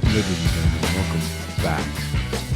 Ladies and gentlemen, welcome back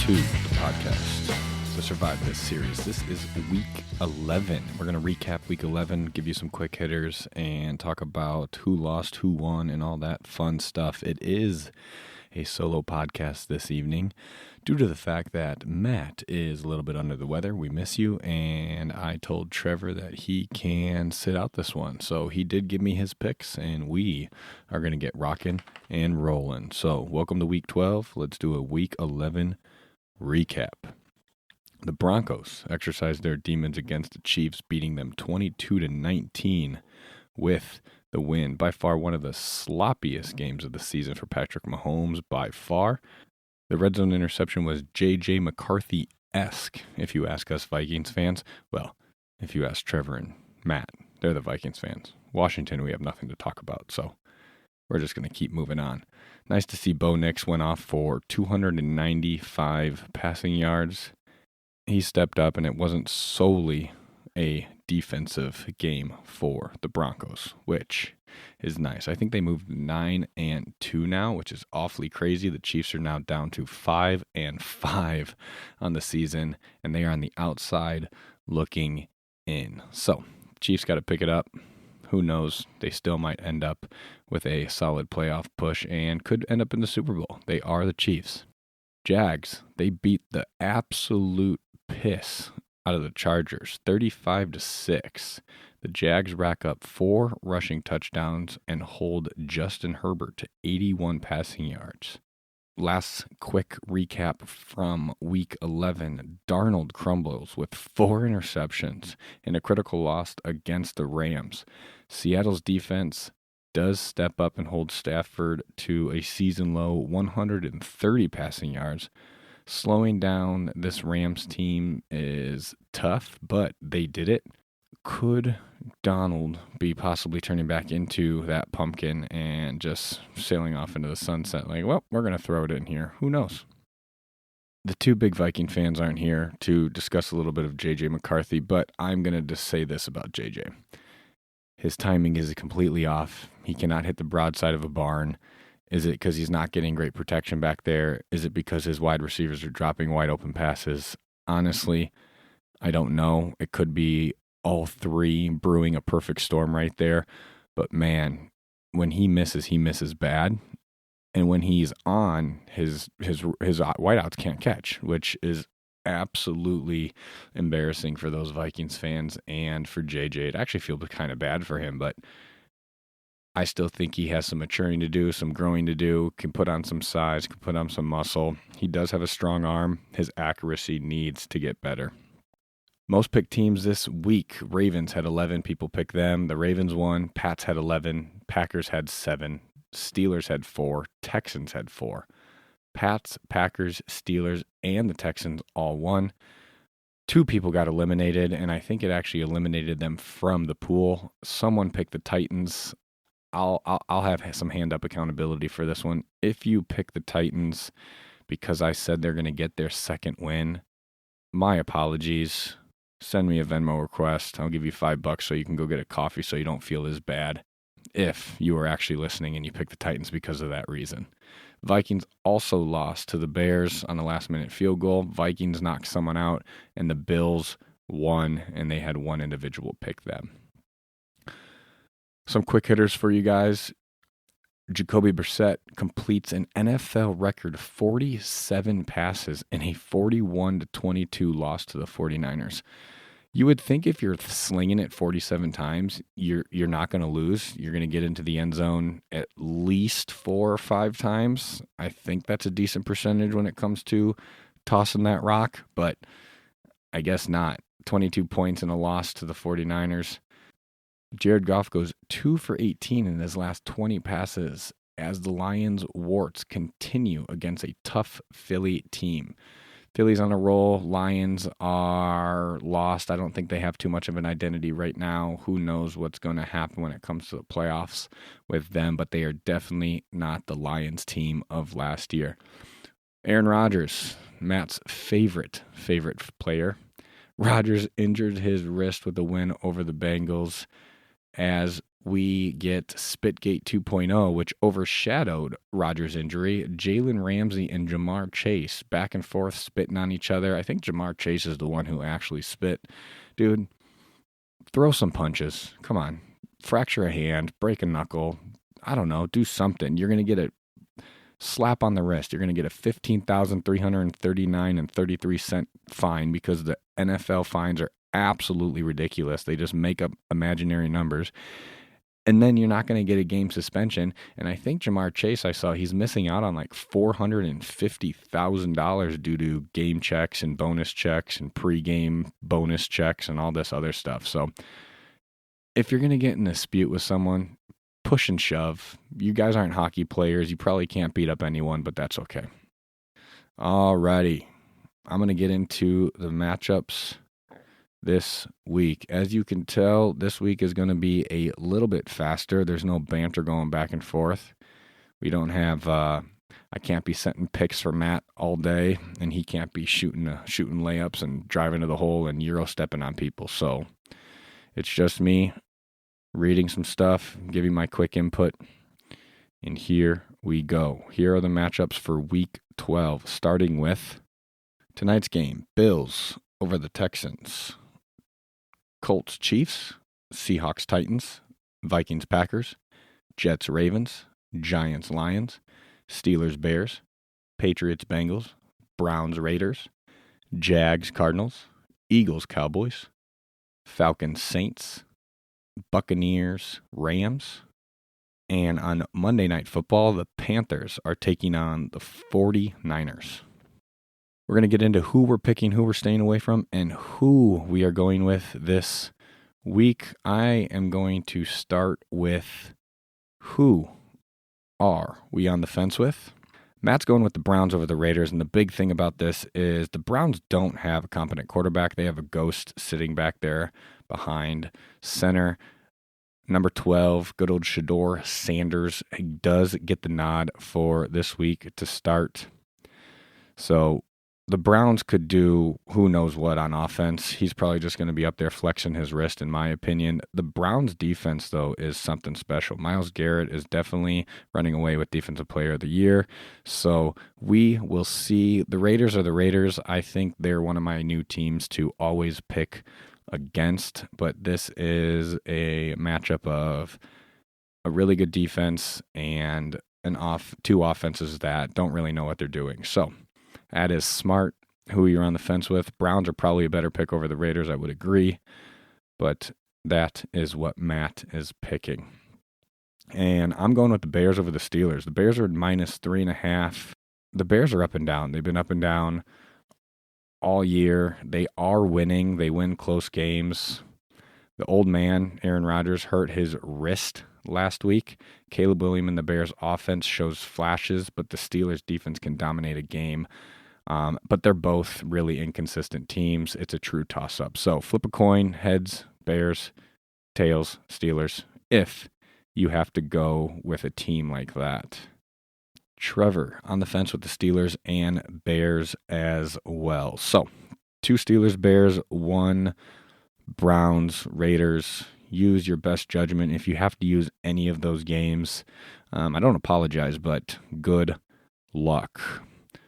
to the podcast to survive this series. This is week 11. We're going to recap week 11, give you some quick hitters, and talk about who lost, who won, and all that fun stuff. It is a solo podcast this evening due to the fact that Matt is a little bit under the weather. We miss you, and I told Trevor that he can sit out this one. So he did give me his picks, and we are going to get rocking and rolling. So welcome to week 12. Let's do a week 11 recap. The Broncos exercised their demons against the Chiefs, beating them 22-19 with the win. By far one of the sloppiest games of the season for Patrick Mahomes, by far. The red zone interception was J.J. McCarthy-esque, if you ask us Vikings fans. Well, if you ask Trevor and Matt, they're the Vikings fans. Washington, we have nothing to talk about, so we're just going to keep moving on. Nice to see Bo Nix went off for 295 passing yards. He stepped up, and it wasn't solely a defensive game for the Broncos, which is nice. I think they moved 9-2 now, which is awfully crazy. The Chiefs are now down to 5-5 on the season, and they are on the outside looking in. So, Chiefs got to pick it up. Who knows? They still might end up with a solid playoff push and could end up in the Super Bowl. They are the Chiefs. Jags, they beat the absolute piss out of the Chargers, 35-6. The Jags rack up 4 rushing touchdowns and hold Justin Herbert to 81 passing yards. Last quick recap from week 11. Darnold crumbles with 4 interceptions and a critical loss against the Rams. Seattle's defense does step up and hold Stafford to a season-low 130 passing yards. Slowing down this Rams team is tough, but they did it. Could Darnold be possibly turning back into that pumpkin and just sailing off into the sunset? Like, well, we're going to throw it in here. Who knows? The two big Viking fans aren't here to discuss a little bit of J.J. McCarthy, but I'm going to just say this about J.J. His timing is completely off. He cannot hit the broadside of a barn. Is it because he's not getting great protection back there? Is it because his wide receivers are dropping wide open passes? Honestly, I don't know. It could be all three brewing a perfect storm right there. But man, when he misses bad. And when he's on, his wideouts can't catch, which is absolutely embarrassing for those Vikings fans and for JJ. It actually feels kind of bad for him, but I still think he has some maturing to do, some growing to do, can put on some size, can put on some muscle. He does have a strong arm. His accuracy needs to get better. Most picked teams this week, Ravens had 11 people pick them. The Ravens won. Pats had 11. Packers had 7. Steelers had 4. Texans had 4. Pats, Packers, Steelers, and the Texans all won. 2 people got eliminated, and I think it actually eliminated them from the pool. Someone picked the Titans. I'll have some hand-up accountability for this one. If you pick the Titans because I said they're going to get their second win, my apologies. Send me a Venmo request. I'll give you $5 so you can go get a coffee so you don't feel as bad if you were actually listening and you picked the Titans because of that reason. Vikings also lost to the Bears on a last-minute field goal. Vikings knocked someone out, and the Bills won, and they had one individual pick them. Some quick hitters for you guys. Jacoby Brissett completes an NFL record 47 passes in a 41-22 loss to the 49ers. You would think if you're slinging it 47 times, you're not going to lose. You're going to get into the end zone at least 4 or 5 times. I think that's a decent percentage when it comes to tossing that rock, but I guess not. 22 points in a loss to the 49ers. Jared Goff goes 2 for 18 in his last 20 passes as the Lions' warts continue against a tough Philly team. Philly's on a roll. Lions are lost. I don't think they have too much of an identity right now. Who knows what's going to happen when it comes to the playoffs with them, but they are definitely not the Lions team of last year. Aaron Rodgers, Matt's favorite player. Rodgers injured his wrist with a win over the Bengals as we get SpitGate 2.0, which overshadowed Rodgers' injury. Jalen Ramsey and Jamar Chase back and forth spitting on each other. I think Jamar Chase is the one who actually spit. Dude, throw some punches. Come on. Fracture a hand, break a knuckle. I don't know. Do something. You're going to get a slap on the wrist. You're going to get a $15,339.33 fine because the NFL fines are absolutely ridiculous. They just make up imaginary numbers. And then you're not going to get a game suspension. And I think Jamar Chase, I saw, he's missing out on like $450,000 due to game checks and bonus checks and pregame bonus checks and all this other stuff. So if you're going to get in a dispute with someone, push and shove. You guys aren't hockey players. You probably can't beat up anyone, but that's okay. Alrighty. I'm going to get into the matchups this week. As you can tell, this week is going to be a little bit faster. There's no banter going back and forth. We don't have, I can't be setting picks for Matt all day, and he can't be shooting layups and driving to the hole and Euro stepping on people. So it's just me reading some stuff, giving my quick input, and here we go. Here are the matchups for Week 12, starting with tonight's game. Bills over the Texans. Colts, Chiefs, Seahawks, Titans, Vikings, Packers, Jets, Ravens, Giants, Lions, Steelers, Bears, Patriots, Bengals, Browns, Raiders, Jags, Cardinals, Eagles, Cowboys, Falcons, Saints, Buccaneers, Rams, and on Monday Night Football, the Panthers are taking on the 49ers. We're going to get into who we're picking, who we're staying away from, and who we are going with this week. I am going to start with who are we on the fence with. Matt's going with the Browns over the Raiders, and the big thing about this is the Browns don't have a competent quarterback. They have a ghost sitting back there behind center. Number 12, good old Sheuder Sanders, does get the nod for this week to start. So the Browns could do who knows what on offense. He's probably just going to be up there flexing his wrist, in my opinion. The Browns' defense, though, is something special. Myles Garrett is definitely running away with Defensive Player of the Year. So we will see. The Raiders are the Raiders. I think they're one of my new teams to always pick against. But this is a matchup of a really good defense and two offenses that don't really know what they're doing. So that is smart, who you're on the fence with. Browns are probably a better pick over the Raiders, I would agree. But that is what Matt is picking. And I'm going with the Bears over the Steelers. The Bears are -3.5. The Bears are up and down. They've been up and down all year. They are winning. They win close games. The old man, Aaron Rodgers, hurt his wrist last week. Caleb Williams and the Bears' offense shows flashes, but the Steelers' defense can dominate a game. But they're both really inconsistent teams. It's a true toss-up. So flip a coin, heads, Bears, tails, Steelers, if you have to go with a team like that. Trevor on the fence with the Steelers and Bears as well. So 2 Steelers, Bears, 1 Browns, Raiders. Use your best judgment. If you have to use any of those games, I don't apologize, but good luck.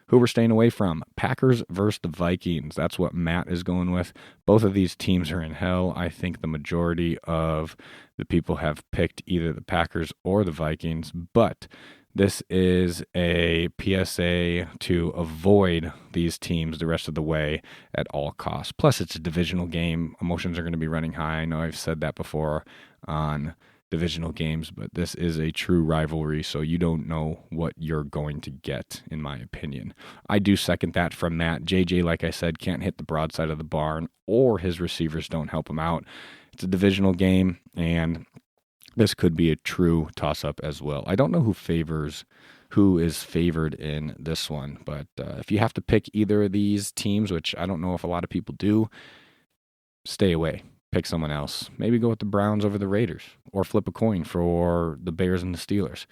Who we're staying away from? Packers versus the Vikings. That's what Matt is going with. Both of these teams are in hell. I think the majority of the people have picked either the Packers or the Vikings, but this is a PSA to avoid these teams the rest of the way at all costs. Plus, it's a divisional game. Emotions are going to be running high. I know I've said that before on divisional games, but this is a true rivalry, so you don't know what you're going to get, in my opinion. I do second that from Matt. JJ, like I said, can't hit the broadside of the barn, or his receivers don't help him out. It's a divisional game, and this could be a true toss-up as well. I don't know who is favored in this one, but if you have to pick either of these teams, which I don't know if a lot of people do, stay away. Pick someone else. Maybe go with the Browns over the Raiders, or flip a coin for the Bears and the Steelers.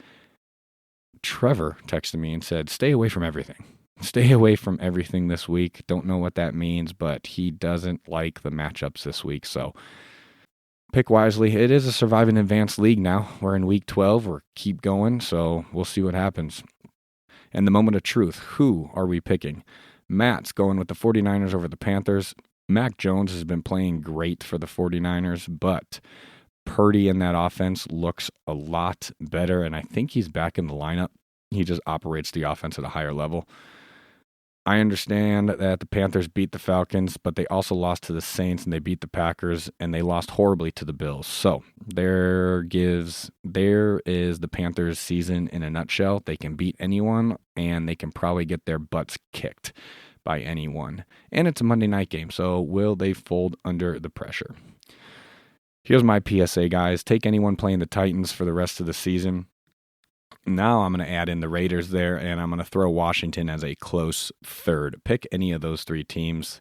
Trevor texted me and said, stay away from everything. Stay away from everything this week. Don't know what that means, but he doesn't like the matchups this week. So pick wisely. It is a survive and advance league now. We're in week 12. We're keep going, so we'll see what happens. And the moment of truth, who are we picking? Matt's going with the 49ers over the Panthers. Mac Jones has been playing great for the 49ers, but Purdy in that offense looks a lot better, and I think he's back in the lineup. He just operates the offense at a higher level. I understand that the Panthers beat the Falcons, but they also lost to the Saints, and they beat the Packers, and they lost horribly to the Bills. So there is the Panthers season in a nutshell. They can beat anyone, and they can probably get their butts kicked by anyone. And it's a Monday night game, so will they fold under the pressure? Here's my PSA, guys. Take anyone playing the Titans for the rest of the season. Now I'm going to add in the Raiders there, and I'm going to throw Washington as a close third. Pick any of those three teams.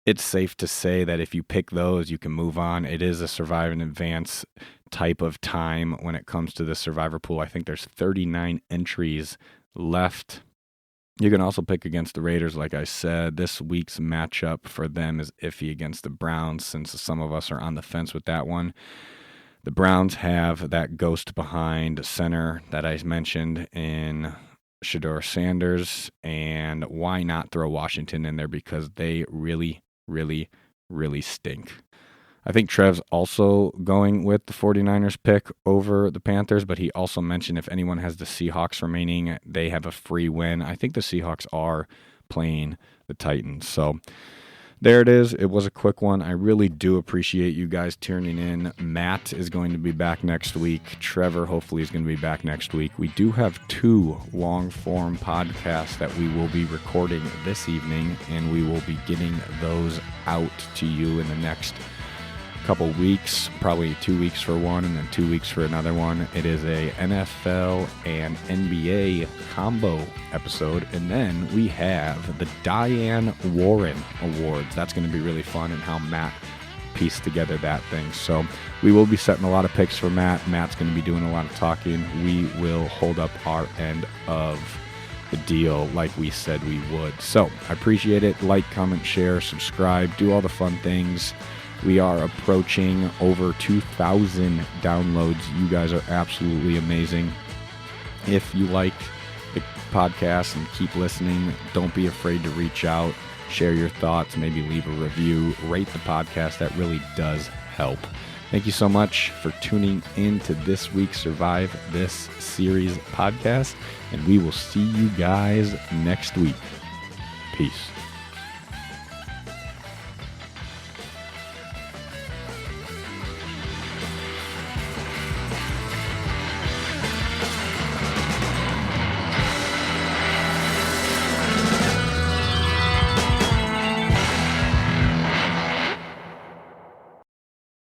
It's safe to say that if you pick those, you can move on. It is a survive and advance type of time when it comes to the survivor pool. I think there's 39 entries left. You can also pick against the Raiders, like I said. This week's matchup for them is iffy against the Browns, since some of us are on the fence with that one. The Browns have that ghost behind center that I mentioned in Sheuder Sanders, and why not throw Washington in there, because they really, really, really stink. I think Trev's also going with the 49ers pick over the Panthers, but he also mentioned if anyone has the Seahawks remaining, they have a free win. I think the Seahawks are playing the Titans. So there it is. It was a quick one. I really do appreciate you guys tuning in. Matt is going to be back next week. Trevor hopefully is going to be back next week. We do have 2 long-form podcasts that we will be recording this evening, and we will be getting those out to you in the next couple weeks, probably 2 weeks for one and then 2 weeks for another one. It is a NFL and NBA combo episode, and then we have the Diane Warren Awards. That's going to be really fun, and how Matt pieced together that thing. So we will be setting a lot of picks for Matt. Matt's going to be doing a lot of talking. We will hold up our end of the deal like we said we would. So I appreciate it. Like, comment, share, subscribe, do all the fun things. We are approaching over 2,000 downloads. You guys are absolutely amazing. If you like the podcast and keep listening, don't be afraid to reach out, share your thoughts, maybe leave a review, rate the podcast. That really does help. Thank you so much for tuning in to this week's Survive This Series podcast, and we will see you guys next week. Peace.